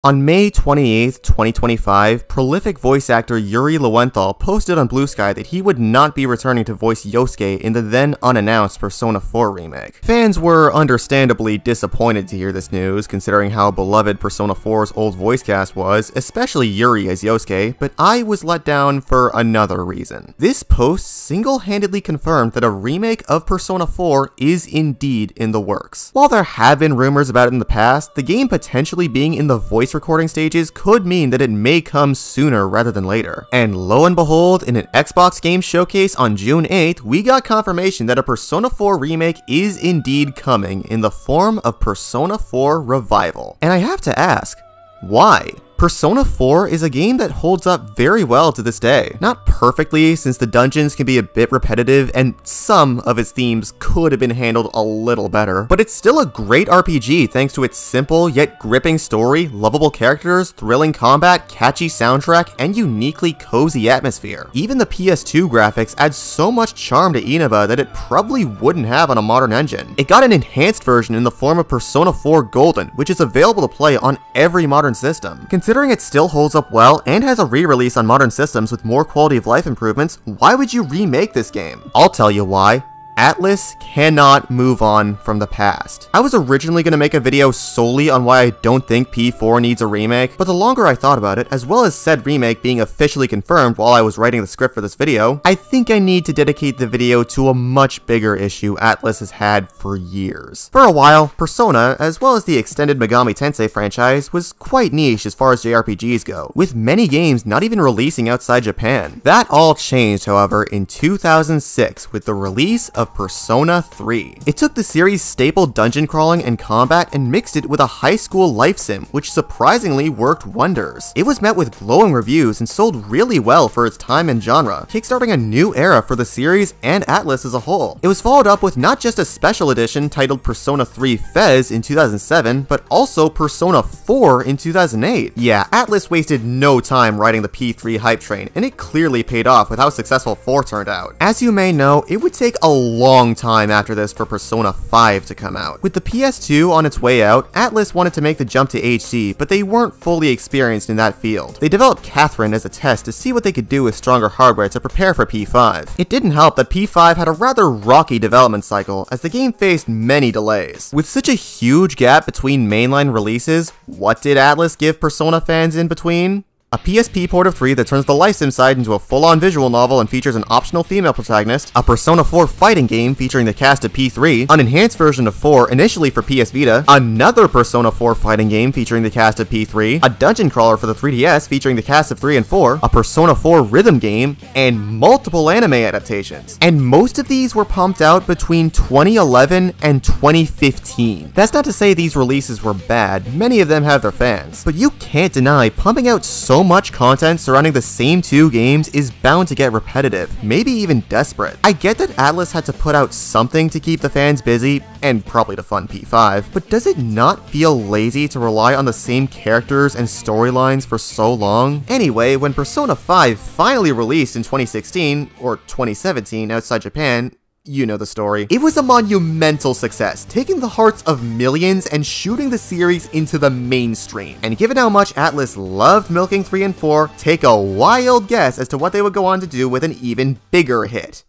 On May 28, 2025, prolific voice actor Yuri Lowenthal posted on Blue Sky that he would not be returning to voice Yosuke in the then unannounced Persona 4 remake. Fans were understandably disappointed to hear this news, considering how beloved Persona 4's old voice cast was, especially Yuri as Yosuke, but I was let down for another reason. This post single-handedly confirmed that a remake of Persona 4 is indeed in the works. While there have been rumors about it in the past, the game potentially being in the voice recording stages could mean that it may come sooner rather than later. And lo and behold, in an Xbox Game Showcase on June 8th, we got confirmation that a Persona 4 remake is indeed coming in the form of Persona 4 Revival. And I have to ask, why? Persona 4 is a game that holds up very well to this day. Not perfectly, since the dungeons can be a bit repetitive and some of its themes could have been handled a little better, but it's still a great RPG thanks to its simple yet gripping story, lovable characters, thrilling combat, catchy soundtrack, and uniquely cozy atmosphere. Even the PS2 graphics add so much charm to Inaba that it probably wouldn't have on a modern engine. It got an enhanced version in the form of Persona 4 Golden, which is available to play on every modern system. Considering it still holds up well and has a re-release on modern systems with more quality of life improvements, why would you remake this game? I'll tell you why. Atlus cannot move on from the past. I was originally going to make a video solely on why I don't think P4 needs a remake, but the longer I thought about it, as well as said remake being officially confirmed while I was writing the script for this video, I think I need to dedicate the video to a much bigger issue Atlus has had for years. For a while, Persona, as well as the extended Megami Tensei franchise, was quite niche as far as JRPGs go, with many games not even releasing outside Japan. That all changed, however, in 2006 with the release of Persona 3. It took the series' staple dungeon crawling and combat and mixed it with a high school life sim, which surprisingly worked wonders. It was met with glowing reviews and sold really well for its time and genre, kickstarting a new era for the series and Atlus as a whole. It was followed up with not just a special edition titled Persona 3 Fez in 2007, but also Persona 4 in 2008. Yeah, Atlus wasted no time riding the P3 hype train, and it clearly paid off with how successful 4 turned out. As you may know, it would take a long time after this for Persona 5 to come out. With the PS2 on its way out, Atlus wanted to make the jump to HD, but they weren't fully experienced in that field. They developed Catherine as a test to see what they could do with stronger hardware to prepare for P5. It didn't help that P5 had a rather rocky development cycle, as the game faced many delays. With such a huge gap between mainline releases, what did Atlus give Persona fans in between? A PSP port of 3 that turns the life sim side into a full-on visual novel and features an optional female protagonist, a Persona 4 fighting game featuring the cast of P3, an enhanced version of 4 initially for PS Vita, another Persona 4 fighting game featuring the cast of P3, a dungeon crawler for the 3DS featuring the cast of 3 and 4, a Persona 4 rhythm game, and multiple anime adaptations. And most of these were pumped out between 2011 and 2015. That's not to say these releases were bad, many of them have their fans, but you can't deny pumping out so much content surrounding the same two games is bound to get repetitive, maybe even desperate. I get that Atlus had to put out something to keep the fans busy, and probably to fund P5, but does it not feel lazy to rely on the same characters and storylines for so long? Anyway, when Persona 5 finally released in 2016, or 2017 outside Japan, you know the story. It was a monumental success, taking the hearts of millions and shooting the series into the mainstream. And given how much Atlus loved milking 3 and 4, take a wild guess as to what they would go on to do with an even bigger hit.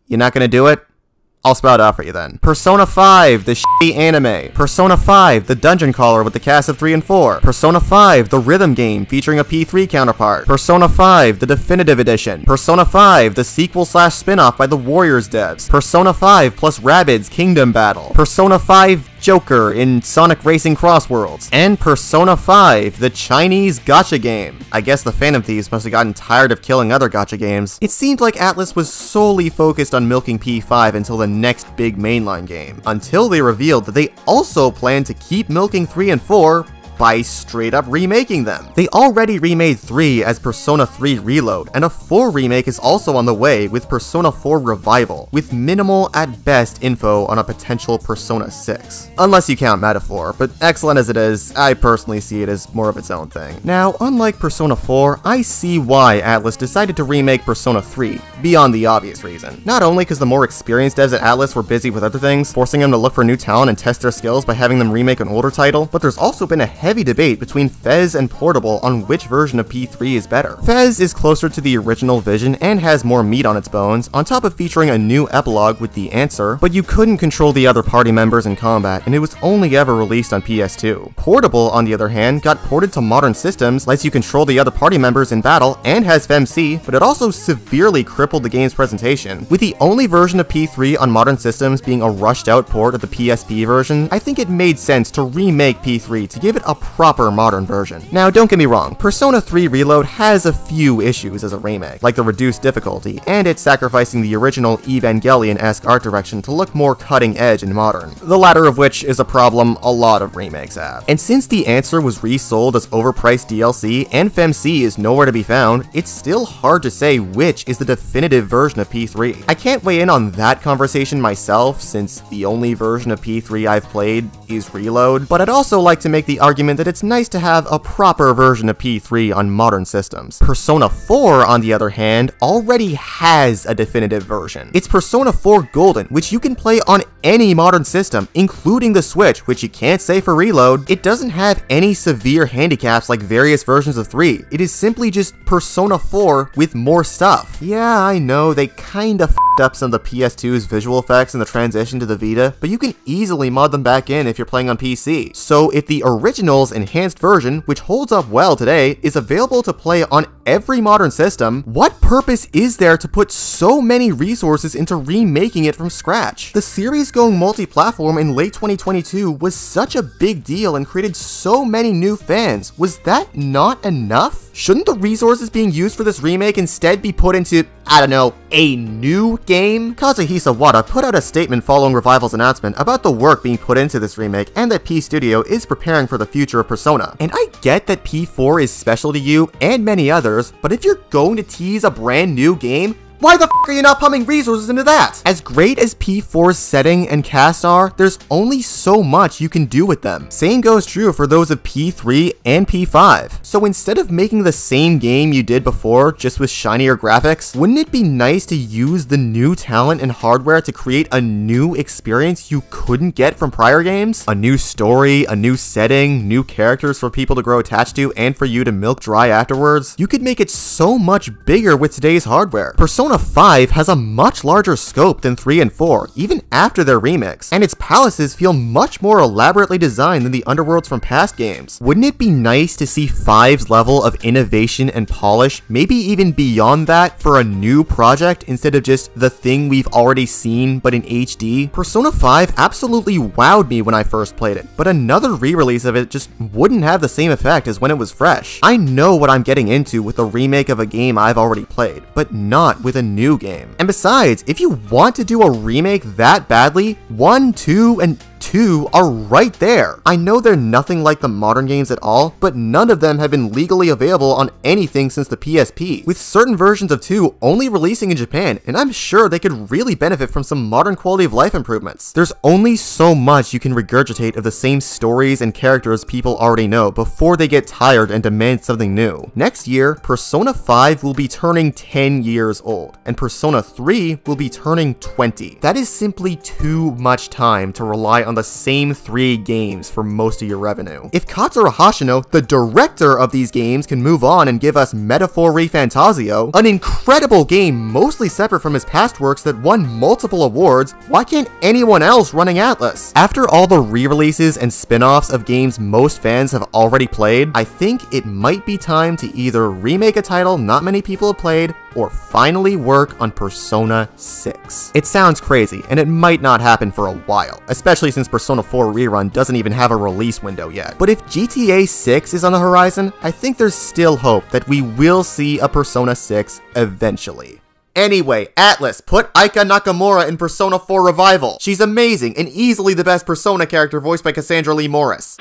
You're not gonna do it? I'll spell it out for you then. Persona 5, the shitty anime. Persona 5, the dungeon crawler with the cast of 3 and 4. Persona 5, the rhythm game featuring a P3 counterpart. Persona 5, the definitive edition. Persona 5, the sequel/spin-off by the Warriors devs. Persona 5 plus Rabbids Kingdom Battle. Persona 5 Joker in Sonic Racing Cross Worlds. And Persona 5, the Chinese gacha game. I guess the Phantom Thieves must have gotten tired of killing other gacha games. It seemed like Atlus was solely focused on milking P5 until the next big mainline game, until they revealed that they also plan to keep milking 3 and 4 by straight up remaking them. They already remade 3 as Persona 3 Reload, and a 4 remake is also on the way with Persona 4 Revival, with minimal at best info on a potential Persona 6. Unless you count Metaphor, but excellent as it is, I personally see it as more of its own thing. Now, unlike Persona 4, I see why Atlus decided to remake Persona 3, beyond the obvious reason. Not only because the more experienced devs at Atlus were busy with other things, forcing them to look for new talent and test their skills by having them remake an older title, but there's also been a heavy debate between Fez and Portable on which version of P3 is better. Fez is closer to the original vision and has more meat on its bones, on top of featuring a new epilogue with the answer, but you couldn't control the other party members in combat, and it was only ever released on PS2. Portable, on the other hand, got ported to modern systems, lets you control the other party members in battle, and has FemC, but it also severely crippled the game's presentation. With the only version of P3 on modern systems being a rushed out port of the PSP version, I think it made sense to remake P3 to give it a proper modern version. Now, don't get me wrong, Persona 3 Reload has a few issues as a remake, like the reduced difficulty, and it's sacrificing the original Evangelion-esque art direction to look more cutting edge and modern, the latter of which is a problem a lot of remakes have. And since the answer was resold as overpriced DLC and FemC is nowhere to be found, it's still hard to say which is the definitive version of P3. I can't weigh in on that conversation myself, since the only version of P3 I've played is Reload, but I'd also like to make the argument that it's nice to have a proper version of P3 on modern systems. Persona 4, on the other hand, already has a definitive version. It's Persona 4 Golden, which you can play on any modern system, including the Switch, which you can't say for Reload. It doesn't have any severe handicaps like various versions of 3. It is simply just Persona 4 with more stuff. Yeah, I know, they kinda f***ed up some of the PS2's visual effects in the transition to the Vita, but you can easily mod them back in if you're playing on PC. So if the original's enhanced version, which holds up well today, is available to play on every modern system, what purpose is there to put so many resources into remaking it from scratch? The series going multi-platform in late 2022 was such a big deal and created so many new fans. Was that not enough? Shouldn't the resources being used for this remake instead be put into, I don't know, a new game? Kazuhisa Wada put out a statement following Revival's announcement about the work being put into this remake and that P Studio is preparing for the future of Persona. And I get that P4 is special to you and many others, but if you're going to tease a brand new game, why the f*** are you not pumping resources into that? As great as P4's setting and cast are, there's only so much you can do with them. Same goes true for those of P3 and P5. So instead of making the same game you did before, just with shinier graphics, wouldn't it be nice to use the new talent and hardware to create a new experience you couldn't get from prior games? A new story, a new setting, new characters for people to grow attached to and for you to milk dry afterwards? You could make it so much bigger with today's hardware. Persona 5 has a much larger scope than 3 and 4, even after their remix, and its palaces feel much more elaborately designed than the underworlds from past games. Wouldn't it be nice to see 5's level of innovation and polish, maybe even beyond that, for a new project instead of just the thing we've already seen but in HD? Persona 5 absolutely wowed me when I first played it, but another re-release of it just wouldn't have the same effect as when it was fresh. I know what I'm getting into with a remake of a game I've already played, but not with a new game. And besides, if you want to do a remake that badly, 1, 2, and 2 are right there. I know they're nothing like the modern games at all, but none of them have been legally available on anything since the PSP, with certain versions of 2 only releasing in Japan, and I'm sure they could really benefit from some modern quality of life improvements. There's only so much you can regurgitate of the same stories and characters people already know before they get tired and demand something new. Next year, Persona 5 will be turning 10 years old, and Persona 3 will be turning 20. That is simply too much time to rely on the same 3 games for most of your revenue. If Katsura Hashino, the director of these games, can move on and give us Metaphor ReFantazio, an incredible game mostly separate from his past works that won multiple awards, why can't anyone else running Atlus? After all the re-releases and spin-offs of games most fans have already played, I think it might be time to either remake a title not many people have played, or finally work on Persona 6. It sounds crazy, and it might not happen for a while, especially since Persona 4 Rerun doesn't even have a release window yet. But if GTA 6 is on the horizon, I think there's still hope that we will see a Persona 6 eventually. Anyway, Atlus, put Aika Nakamura in Persona 4 Revival. She's amazing and easily the best Persona character voiced by Cassandra Lee Morris.